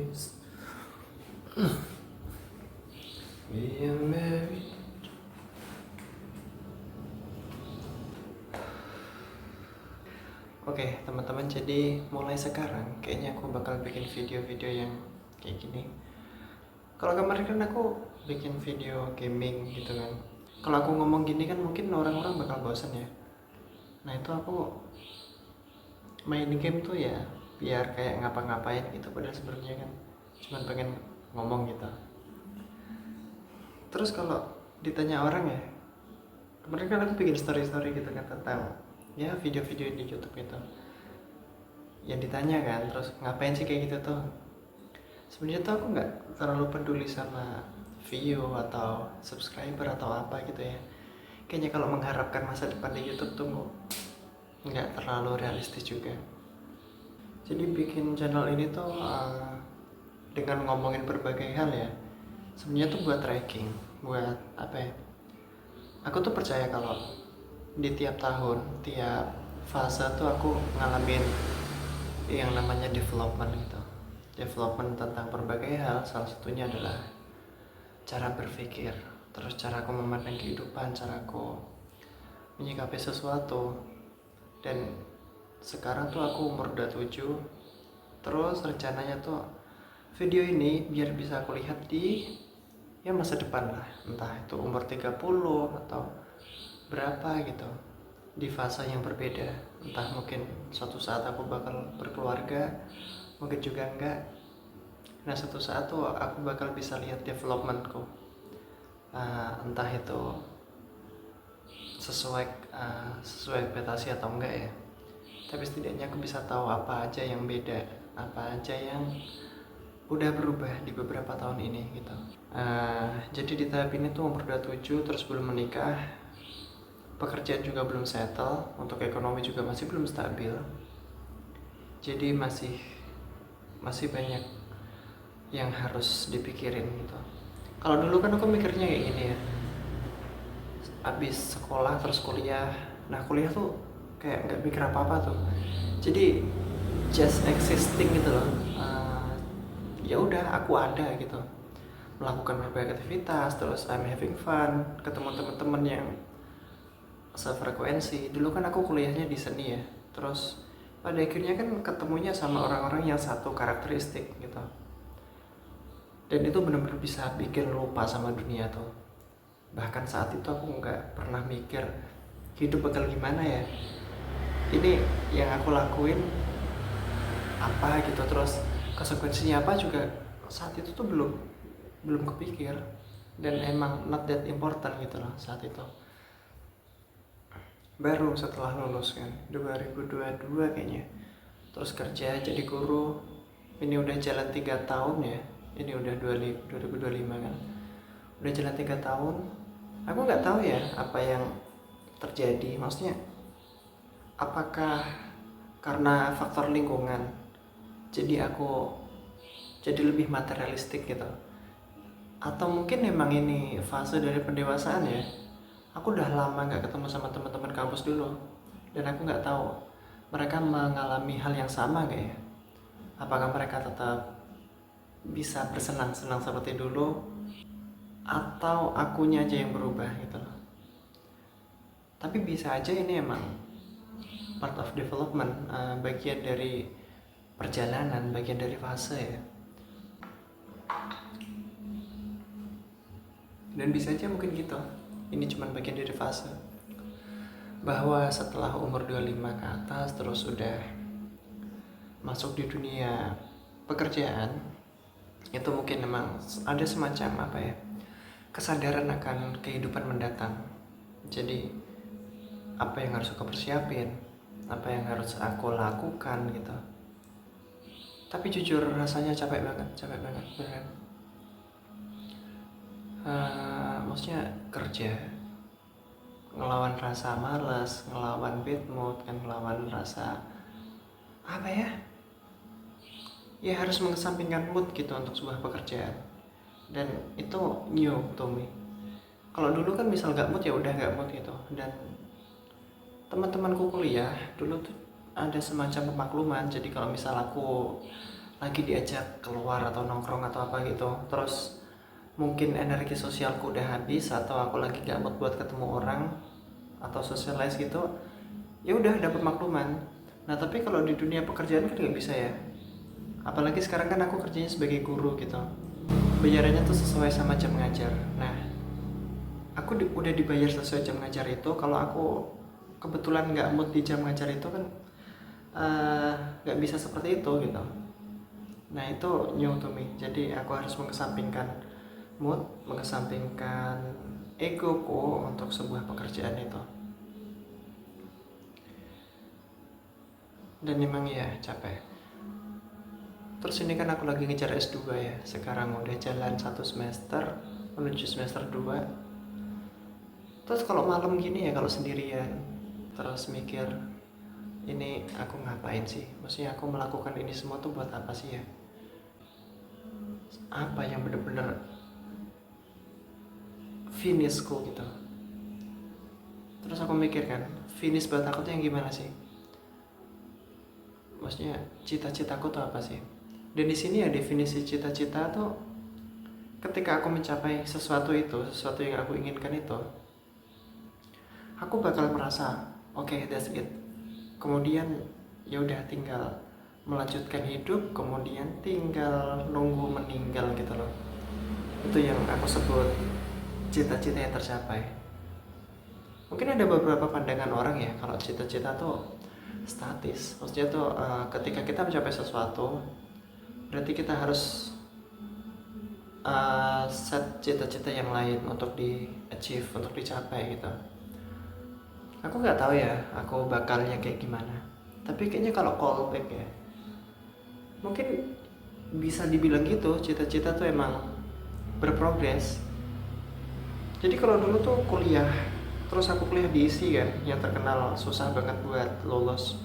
is we are married. Oke, teman-teman, jadi mulai sekarang kayaknya aku bakal bikin video-video yang kayak gini. Kalau kemarin kan aku bikin video gaming gitu kan. Kalau aku ngomong gini kan mungkin orang-orang bakal bosan ya. Nah, itu aku main game tuh ya biar kayak ngapa-ngapain gitu, padahal sebenarnya kan cuman pengen ngomong gitu. Terus kalau ditanya orang ya, kemarin kan aku bikin story-story gitu kan tentang ya video-video di YouTube gitu. Yang ditanya kan, terus ngapain sih kayak gitu tuh? Sebenarnya tuh aku nggak terlalu peduli sama view atau subscriber atau apa gitu ya. Kayaknya kalau mengharapkan masa depan di YouTube tuh nggak terlalu realistis juga. Jadi bikin channel ini tuh dengan ngomongin berbagai hal ya. Sebenarnya tuh buat tracking, buat apa ya? Aku tuh percaya kalau di tiap tahun, tiap fase tuh aku ngalamin yang namanya development gitu. Development tentang berbagai hal, salah satunya adalah cara berpikir, terus cara aku memandang kehidupan, cara aku menyikapi sesuatu. Dan sekarang tuh aku umur 27, terus rencananya tuh video ini biar bisa aku lihat di ya masa depan lah, entah itu umur 30 atau berapa gitu, di fase yang berbeda. Entah mungkin suatu saat aku bakal berkeluarga, mungkin juga enggak. Nah, suatu saat tuh aku bakal bisa lihat developmentku, entah itu sesuai ekspektasi atau enggak ya, tapi setidaknya aku bisa tahu apa aja yang beda, apa aja yang udah berubah di beberapa tahun ini gitu. Jadi di tahap ini tuh umur 27, terus belum menikah, pekerjaan juga belum settle, untuk ekonomi juga masih belum stabil. Jadi masih banyak yang harus dipikirin gitu. Kalau dulu kan aku mikirnya kayak gini ya, abis sekolah terus kuliah. Nah, kuliah tuh kayak nggak mikir apa-apa tuh, jadi just existing gitu loh. Ya udah, aku ada gitu, melakukan berbagai aktivitas, terus I'm having fun, ketemu teman-teman yang sefrekuensi. Dulu kan aku kuliahnya di seni ya, terus pada akhirnya kan ketemunya sama orang-orang yang satu karakteristik gitu, dan itu benar-benar bisa bikin lupa sama dunia tuh. Bahkan saat itu aku nggak pernah mikir hidup bakal gimana ya, ini yang aku lakuin apa gitu, terus konsekuensinya apa juga saat itu tuh belum kepikir, dan emang not that important gitu loh saat itu. Baru setelah lulus kan 2022 kayaknya, terus kerja jadi guru, ini udah jalan 3 tahun ya, ini udah 2025 kan, udah jalan 3 tahun. Aku nggak tahu ya apa yang terjadi, maksudnya apakah karena faktor lingkungan jadi aku jadi lebih materialistik gitu, atau mungkin emang ini fase dari pendewasaan ya. Aku udah lama nggak ketemu sama teman-teman kampus dulu, dan aku nggak tahu mereka mengalami hal yang sama nggak ya. Apakah mereka tetap bisa bersenang-senang seperti dulu, atau akunya aja yang berubah gitu loh. Tapi bisa aja ini emang part of development, bagian dari perjalanan, bagian dari fase ya. Dan bisa aja mungkin gitu, ini cuma bagian dari fase, bahwa setelah umur 25 ke atas terus udah masuk di dunia pekerjaan, itu mungkin memang ada semacam apa ya, kesadaran akan kehidupan mendatang. Jadi apa yang harus aku persiapin, apa yang harus aku lakukan gitu. Tapi jujur rasanya capek banget beneran. Maksudnya kerja ngelawan rasa malas, ngelawan bad mood kan, ngelawan rasa apa ya harus mengesampingkan mood gitu untuk sebuah pekerjaan. Dan itu new to me. Kalau dulu kan misal gak mood ya udah gak mood gitu. Dan teman-temanku kuliah dulu tuh ada semacam pemakluman, jadi kalau misal aku lagi diajak keluar atau nongkrong atau apa gitu, terus mungkin energi sosialku udah habis atau aku lagi gak mood buat ketemu orang atau socialize gitu, ya udah dapat makluman. Nah tapi kalau di dunia pekerjaan kan nggak bisa ya, apalagi sekarang kan aku kerjanya sebagai guru gitu, bayarannya tuh sesuai sama jam ngajar. Nah aku udah dibayar sesuai jam ngajar itu, kalau aku kebetulan nggak mood di jam ngajar itu kan nggak bisa seperti itu gitu. Nah itu new to me, jadi aku harus mengesampingkan mood, mengesampingkan egoku untuk sebuah pekerjaan itu. Dan memang ya capek. Terus ini kan aku lagi ngejar S2 ya, sekarang udah jalan 1 semester menuju semester 2. Terus kalau malam gini ya, kalau sendirian terus mikir, ini aku ngapain sih, maksudnya aku melakukan ini semua tuh buat apa sih ya, apa yang bener-bener finishku gitu. Terus aku mikir kan, finish buat aku tuh yang gimana sih, maksudnya cita-citaku tuh apa sih. Dan di sini ya definisi cita-cita tuh ketika aku mencapai sesuatu itu, sesuatu yang aku inginkan itu, aku bakal merasa oke, that's it. Kemudian ya udah tinggal melanjutkan hidup, kemudian tinggal nunggu meninggal gitu loh. Itu yang aku sebut cita-cita yang tercapai. Mungkin ada beberapa pandangan orang ya kalau cita-cita tuh statis, maksudnya tuh ketika kita mencapai sesuatu berarti kita harus set cita-cita yang lain untuk di achieve, untuk dicapai gitu. Aku nggak tahu ya aku bakalnya kayak gimana, tapi kayaknya kalau callback ya mungkin bisa dibilang gitu, cita-cita tuh emang berprogres. Jadi kalau dulu tuh kuliah, terus aku kuliah di ISI kan, yang terkenal susah banget buat lolos.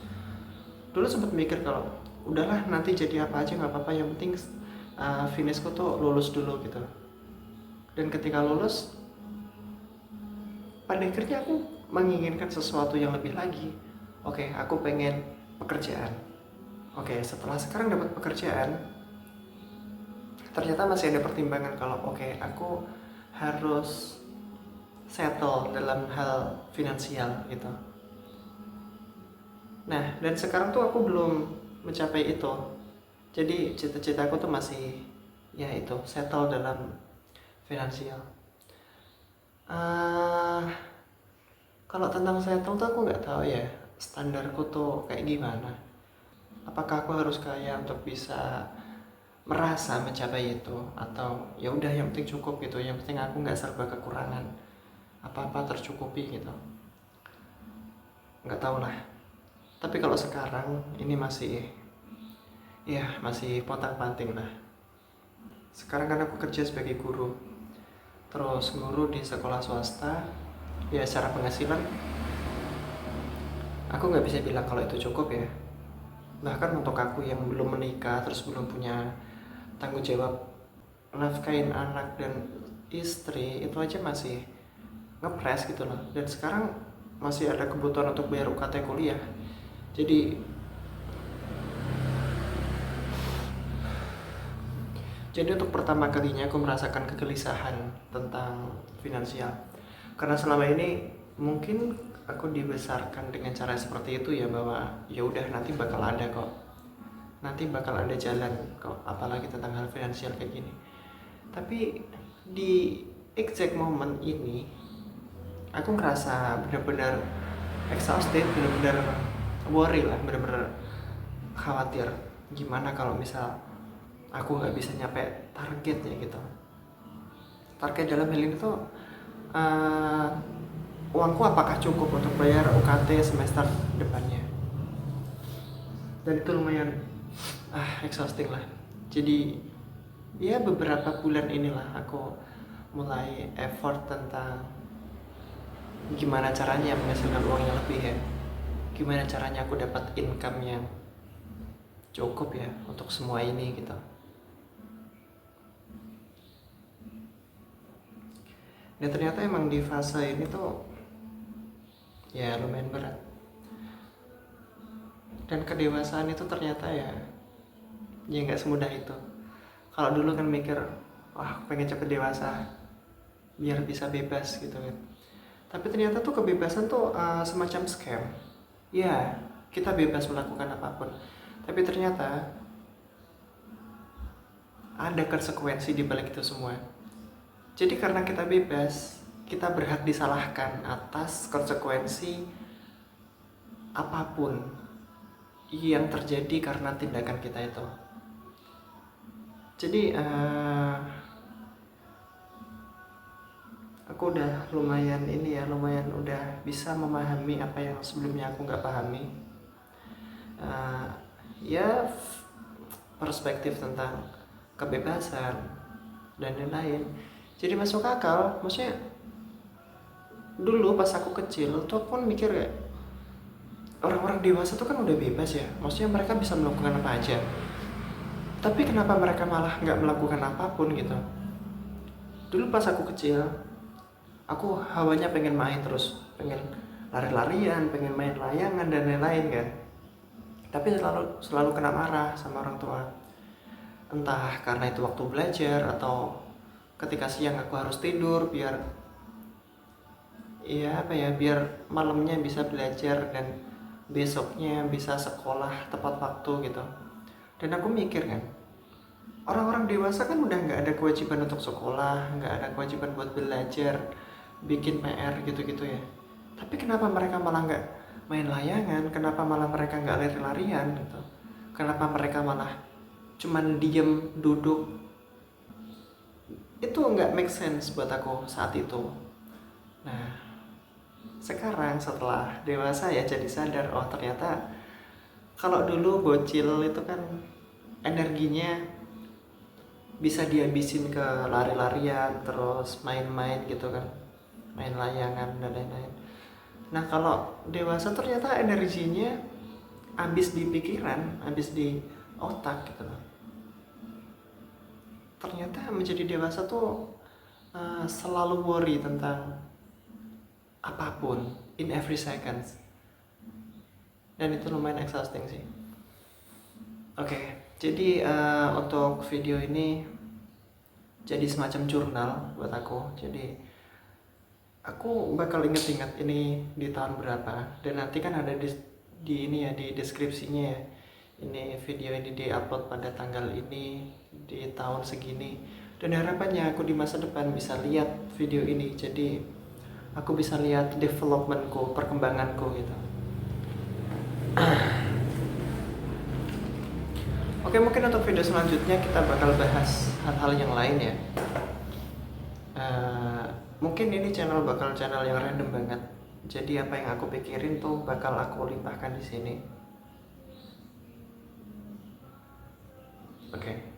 Dulu sempat mikir kalau udahlah nanti jadi apa aja nggak apa-apa, yang penting finishku tuh lulus dulu gitu. Dan ketika lulus, pada akhirnya aku menginginkan sesuatu yang lebih lagi. Oke, aku pengen pekerjaan. Oke, setelah sekarang dapat pekerjaan, ternyata masih ada pertimbangan kalau oke, aku harus settle dalam hal finansial gitu. Nah, dan sekarang tuh aku belum mencapai itu. Jadi cita-citaku tuh masih ya itu, settle dalam finansial. Kalau tentang settle tuh aku nggak tahu ya standarku tuh kayak gimana. Apakah aku harus kaya untuk bisa merasa mencapai itu, atau ya udah yang penting cukup gitu, yang penting aku nggak serba kekurangan, apa-apa tercukupi gitu. Nggak tahu lah. Tapi kalau sekarang ini masih pontang-panting lah. Sekarang kan aku kerja sebagai guru, terus guru di sekolah swasta. Ya secara penghasilan aku nggak bisa bilang kalau itu cukup ya. Bahkan untuk aku yang belum menikah, terus belum punya tanggung jawab nafkahin anak dan istri, itu aja masih ngepres gitu loh. Dan sekarang masih ada kebutuhan untuk bayar UKT kuliah. Jadi untuk pertama kalinya aku merasakan kegelisahan tentang finansial. Karena selama ini mungkin aku dibesarkan dengan cara seperti itu ya, bahwa ya udah nanti bakal ada kok. Nanti bakal ada jalan kok, apalagi tentang hal finansial kayak gini. Tapi di exact moment ini aku ngerasa benar-benar exhausted, benar-benar worry lah, benar-benar khawatir gimana kalau misal aku nggak bisa nyampe targetnya gitu. Target dalam hal ini tuh uangku apakah cukup untuk bayar UKT semester depannya. Dan itu lumayan exhausting lah. Jadi ya beberapa bulan inilah aku mulai effort tentang gimana caranya menghasilkan uang yang lebih ya, gimana caranya aku dapat income yang cukup ya untuk semua ini gitu. Dan ternyata emang di fase ini tuh ya lumayan berat. Dan kedewasaan itu ternyata ya ya nggak semudah itu. Kalau dulu kan mikir, wah aku pengen cepet dewasa biar bisa bebas gitu kan. Tapi ternyata tuh kebebasan tuh semacam scam. Ya, kita bebas melakukan apapun. Tapi ternyata ada konsekuensi di balik itu semua. Jadi karena kita bebas, kita berhak disalahkan atas konsekuensi apapun yang terjadi karena tindakan kita itu. Jadi aku udah lumayan udah bisa memahami apa yang sebelumnya aku nggak pahami. Ya perspektif tentang kebebasan dan lain-lain jadi masuk akal. Maksudnya dulu pas aku kecil tuh aku kan mikir kayak orang-orang dewasa tuh kan udah bebas ya, maksudnya mereka bisa melakukan apa aja, tapi kenapa mereka malah nggak melakukan apapun gitu. Dulu pas aku kecil aku hawanya pengen main terus, pengen lari-larian, pengen main layangan dan lain-lain kan, tapi selalu kena marah sama orang tua. Entah karena itu waktu belajar atau ketika siang aku harus tidur biar biar malamnya bisa belajar dan besoknya bisa sekolah tepat waktu gitu. Dan aku mikir kan, orang-orang dewasa kan udah nggak ada kewajiban untuk sekolah, nggak ada kewajiban buat belajar, bikin PR gitu-gitu ya. Tapi kenapa mereka malah nggak main layangan? Kenapa malah mereka nggak lari-larian gitu? Kenapa mereka malah cuman diem duduk? Itu nggak make sense buat aku saat itu. Nah, sekarang setelah dewasa ya jadi sadar, oh ternyata kalau dulu bocil itu kan energinya bisa dihabisin ke lari-larian, terus main-main gitu kan, main layangan dan lain-lain. Nah kalau dewasa ternyata energinya habis di pikiran, habis di otak gitu loh. Ternyata menjadi dewasa tuh selalu worry tentang apapun in every seconds, dan itu lumayan exhausting sih. Oke, jadi untuk video ini jadi semacam jurnal buat aku. Jadi aku bakal inget-inget ini di tahun berapa, dan nanti kan ada di ini ya, di deskripsinya ya, ini video ini diupload pada tanggal ini di tahun segini, dan harapannya aku di masa depan bisa lihat video ini, jadi aku bisa lihat developmentku, perkembanganku gitu. Oke, mungkin untuk video selanjutnya kita bakal bahas hal-hal yang lain ya. Mungkin ini bakal channel yang random banget. Jadi apa yang aku pikirin tuh bakal aku limpahkan di sini. Oke.